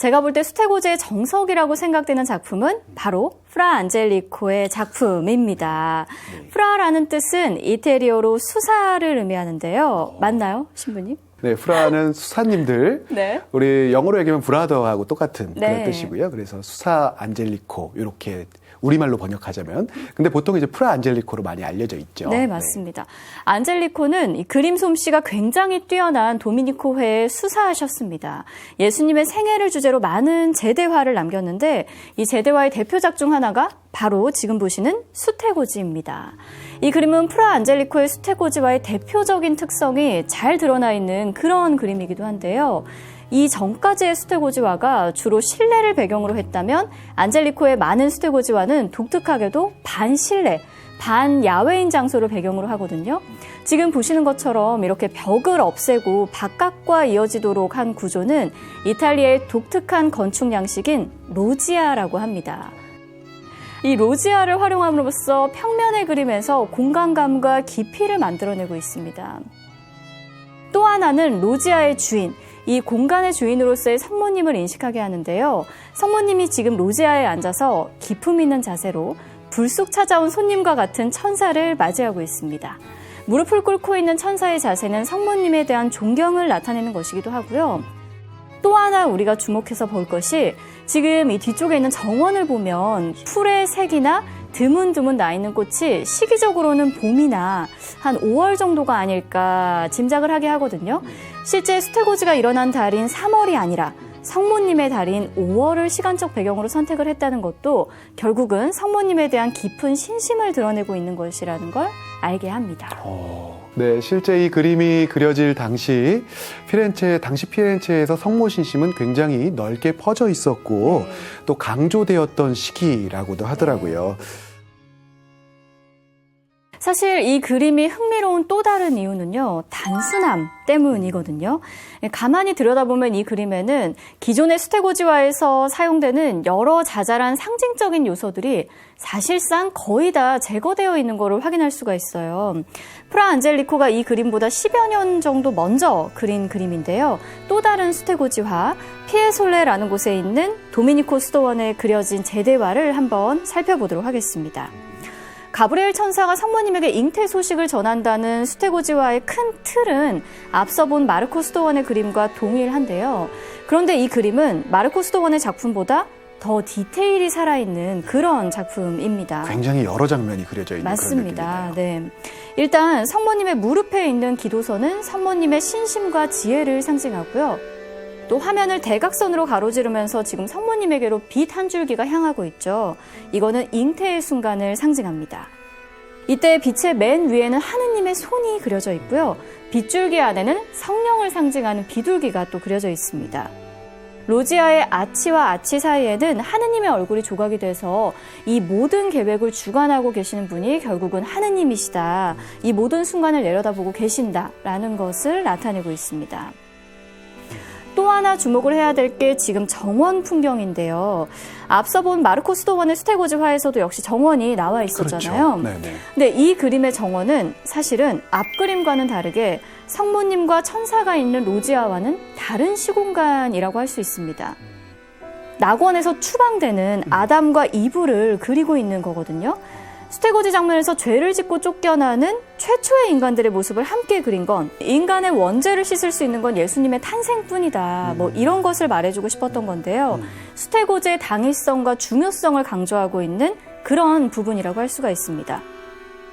제가 볼 때 수태고지의 정석이라고 생각되는 작품은 바로 프라 안젤리코의 작품입니다. 프라라는 뜻은 이태리어로 수사를 의미하는데요. 맞나요, 신부님? 네, 프라는 수사님들. 네. 우리 영어로 얘기하면 브라더하고 똑같은 그런 네. 뜻이고요. 그래서 수사 안젤리코 이렇게 우리말로 번역하자면. 근데 보통 이제 프라 안젤리코로 많이 알려져 있죠. 네, 맞습니다. 안젤리코는 이 그림 솜씨가 굉장히 뛰어난 도미니코회에 수사하셨습니다. 예수님의 생애를 주제로 많은 제대화를 남겼는데 이 제대화의 대표작 중 하나가 바로 지금 보시는 수태고지입니다. 이 그림은 프라 안젤리코의 수태고지와의 대표적인 특성이 잘 드러나 있는 그런 그림이기도 한데요. 이 전까지의 수태고지화가 주로 실내를 배경으로 했다면 안젤리코의 많은 수태고지화는 독특하게도 반실내, 반야외인 장소를 배경으로 하거든요. 지금 보시는 것처럼 이렇게 벽을 없애고 바깥과 이어지도록 한 구조는 이탈리아의 독특한 건축 양식인 로지아라고 합니다. 이 로지아를 활용함으로써 평면의 그림에서 공간감과 깊이를 만들어내고 있습니다. 또 하나는 로지아의 주인, 이 공간의 주인으로서의 성모님을 인식하게 하는데요. 성모님이 지금 로지아에 앉아서 기품 있는 자세로 불쑥 찾아온 손님과 같은 천사를 맞이하고 있습니다. 무릎을 꿇고 있는 천사의 자세는 성모님에 대한 존경을 나타내는 것이기도 하고요. 또 하나 우리가 주목해서 볼 것이 지금 이 뒤쪽에 있는 정원을 보면 풀의 색이나 드문드문 나 있는 꽃이 시기적으로는 봄이나 한 5월 정도가 아닐까 짐작을 하게 하거든요. 실제 수태고지가 일어난 달인 3월이 아니라 성모님의 달인 5월을 시간적 배경으로 선택을 했다는 것도 결국은 성모님에 대한 깊은 신심을 드러내고 있는 것이라는 걸 알게 합니다. 네, 실제 이 그림이 그려질 당시 피렌체에서 성모 신심은 굉장히 넓게 퍼져 있었고 또 강조되었던 시기라고도 하더라고요. 사실 이 그림이 흥미로운 또 다른 이유는요, 단순함 때문이거든요. 가만히 들여다보면 이 그림에는 기존의 수태고지화에서 사용되는 여러 자잘한 상징적인 요소들이 사실상 거의 다 제거되어 있는 것을 확인할 수가 있어요. 프라 안젤리코가 이 그림보다 10여 년 정도 먼저 그린 그림인데요. 또 다른 수태고지화, 피에솔레라는 곳에 있는 도미니코 수도원에 그려진 제대화를 한번 살펴보도록 하겠습니다. 가브리엘 천사가 성모님에게 잉태 소식을 전한다는 수태고지화의 큰 틀은 앞서 본 마르코 수도원의 그림과 동일한데요. 그런데 이 그림은 마르코 수도원의 작품보다 더 디테일이 살아있는 그런 작품입니다. 굉장히 여러 장면이 그려져 있는 맞습니다. 그런 느낌이네요. 네. 일단 성모님의 무릎에 있는 기도선은 성모님의 신심과 지혜를 상징하고요. 또 화면을 대각선으로 가로지르면서 지금 성모님에게로 빛 한 줄기가 향하고 있죠. 이거는 잉태의 순간을 상징합니다. 이때 빛의 맨 위에는 하느님의 손이 그려져 있고요. 빗줄기 안에는 성령을 상징하는 비둘기가 또 그려져 있습니다. 로지아의 아치와 아치 사이에는 하느님의 얼굴이 조각이 돼서 이 모든 계획을 주관하고 계시는 분이 결국은 하느님이시다. 이 모든 순간을 내려다보고 계신다라는 것을 나타내고 있습니다. 또 하나 주목을 해야 될 게 지금 정원 풍경인데요. 앞서 본 마르코 수도원의 수태고지화에서도 역시 정원이 나와 있었잖아요. 그렇죠. 네네. 근데 이 그림의 정원은 사실은 앞 그림과는 다르게 성모님과 천사가 있는 로지아와는 다른 시공간이라고 할 수 있습니다. 낙원에서 추방되는 아담과 이브를 그리고 있는 거거든요. 수태고지 장면에서 죄를 짓고 쫓겨나는 최초의 인간들의 모습을 함께 그린 건 인간의 원죄를 씻을 수 있는 건 예수님의 탄생뿐이다. 뭐 이런 것을 말해주고 싶었던 건데요. 수태고지의 당위성과 중요성을 강조하고 있는 그런 부분이라고 할 수가 있습니다.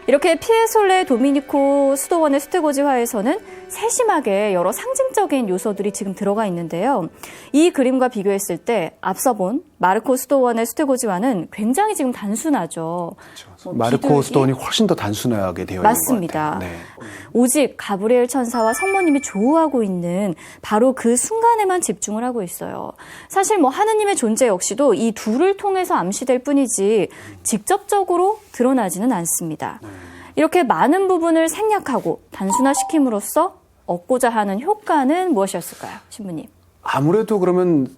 이렇게 피에솔레 도미니코 수도원의 수태고지화에서는 세심하게 여러 상징적인 요소들이 지금 들어가 있는데요. 이 그림과 비교했을 때 앞서 본 마르코 수도원의 수태고지화는 굉장히 지금 단순하죠. 그렇죠. 마르코 수도원이 훨씬 더 단순하게 되어 있는 것 맞습니다. 같아요. 네. 오직 가브리엘 천사와 성모님이 조우하고 있는 바로 그 순간에만 집중을 하고 있어요. 사실 뭐 하느님의 존재 역시도 이 둘을 통해서 암시될 뿐이지 직접적으로 드러나지는 않습니다. 이렇게 많은 부분을 생략하고 단순화시킴으로써 얻고자 하는 효과는 무엇이었을까요, 신부님? 아무래도 그러면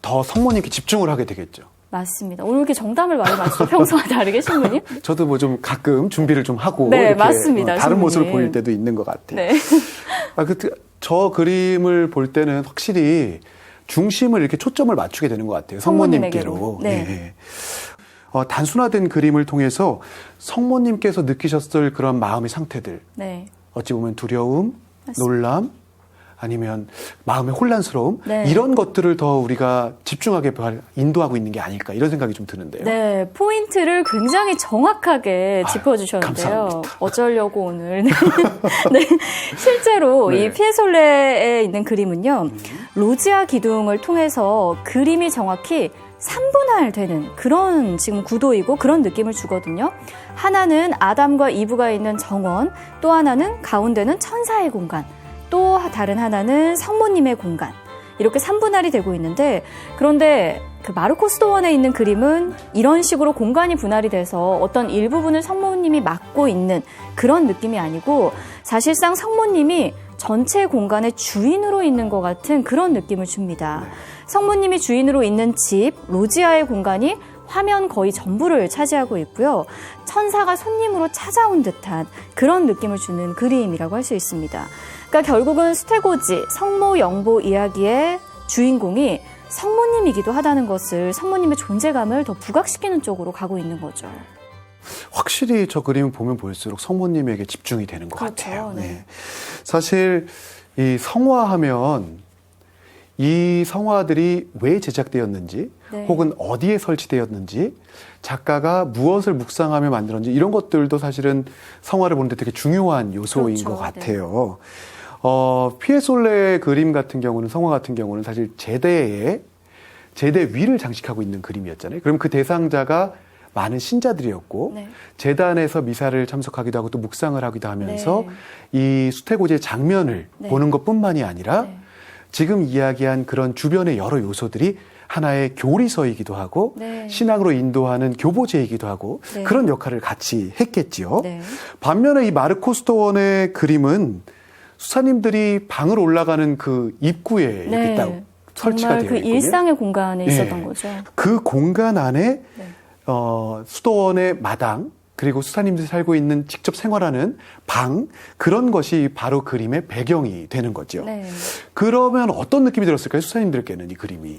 더 성모님께 집중을 하게 되겠죠. 맞습니다. 오늘 이렇게 정답을 많이 맞추죠. 평소와 다르게 신부님? 저도 뭐 좀 가끔 준비를 좀 하고 네, 이렇게 맞습니다, 다른 신부님. 모습을 보일 때도 있는 것 같아요. 네. 저 그림을 볼 때는 확실히 중심을 이렇게 초점을 맞추게 되는 것 같아요. 성모님께로. 네. 단순화된 그림을 통해서 성모님께서 느끼셨을 그런 마음의 상태들. 네. 어찌 보면 두려움, 맞습니다. 놀람, 아니면 마음의 혼란스러움 네. 이런 것들을 더 우리가 집중하게 인도하고 있는 게 아닐까 이런 생각이 좀 드는데요. 네, 포인트를 굉장히 정확하게 짚어주셨는데요. 감사합니다. 어쩌려고 오늘. 네, 실제로 네. 이 피에솔레에 있는 그림은요, 로지아 기둥을 통해서 그림이 정확히 3분할 되는 그런 지금 구도이고 그런 느낌을 주거든요. 하나는 아담과 이브가 있는 정원, 또 하나는 가운데는 천사의 공간, 또 다른 하나는 성모님의 공간. 이렇게 3분할이 되고 있는데, 그런데 그 마르코 수도원에 있는 그림은 이런 식으로 공간이 분할이 돼서 어떤 일부분을 성모님이 맡고 있는 그런 느낌이 아니고, 사실상 성모님이 전체 공간의 주인으로 있는 것 같은 그런 느낌을 줍니다. 성모님이 주인으로 있는 집, 로지아의 공간이 화면 거의 전부를 차지하고 있고요. 천사가 손님으로 찾아온 듯한 그런 느낌을 주는 그림이라고 할 수 있습니다. 그러니까 결국은 스테고지, 성모 영보 이야기의 주인공이 성모님이기도 하다는 것을, 성모님의 존재감을 더 부각시키는 쪽으로 가고 있는 거죠. 확실히 저 그림을 보면 볼수록 성모님에게 집중이 되는 것 그렇죠. 같아요. 네. 사실 이 성화하면 이 성화들이 왜 제작되었는지 네. 혹은 어디에 설치되었는지 작가가 무엇을 묵상하며 만들었는지 이런 것들도 사실은 성화를 보는데 되게 중요한 요소인 그렇죠. 것 같아요. 피에솔레 그림 같은 경우는, 성화 같은 경우는 사실 제대 위를 장식하고 있는 그림이었잖아요. 그럼 그 대상자가 많은 신자들이었고, 네. 제단에서 미사를 참석하기도 하고 또 묵상을 하기도 하면서 네. 이 수태고지의 장면을 네. 보는 것뿐만이 아니라 네. 지금 이야기한 그런 주변의 여러 요소들이 하나의 교리서이기도 하고 네. 신학으로 인도하는 교보제이기도 하고 네. 그런 역할을 같이 했겠지요. 네. 반면에 이 마르코 수도원의 그림은 수사님들이 방을 올라가는 그 입구에 이렇게 딱 설치가 정말 되어 그 있거든요. 일상의 공간에 있었던 네. 거죠. 그 공간 안에 네. 수도원의 마당 그리고 수사님들이 살고 있는 직접 생활하는 방 그런 것이 바로 그림의 배경이 되는 거죠. 네. 그러면 어떤 느낌이 들었을까요? 수사님들께는 이 그림이.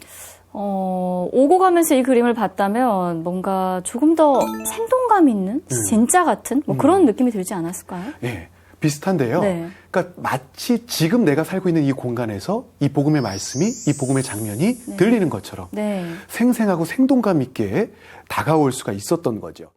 오고 가면서 이 그림을 봤다면 뭔가 조금 더 생동감 있는 진짜 같은 뭐 그런 느낌이 들지 않았을까요? 네, 비슷한데요. 네. 그러니까 마치 지금 내가 살고 있는 이 공간에서 이 복음의 말씀이, 이 복음의 장면이 들리는 것처럼 네. 생생하고 생동감 있게 다가올 수가 있었던 거죠.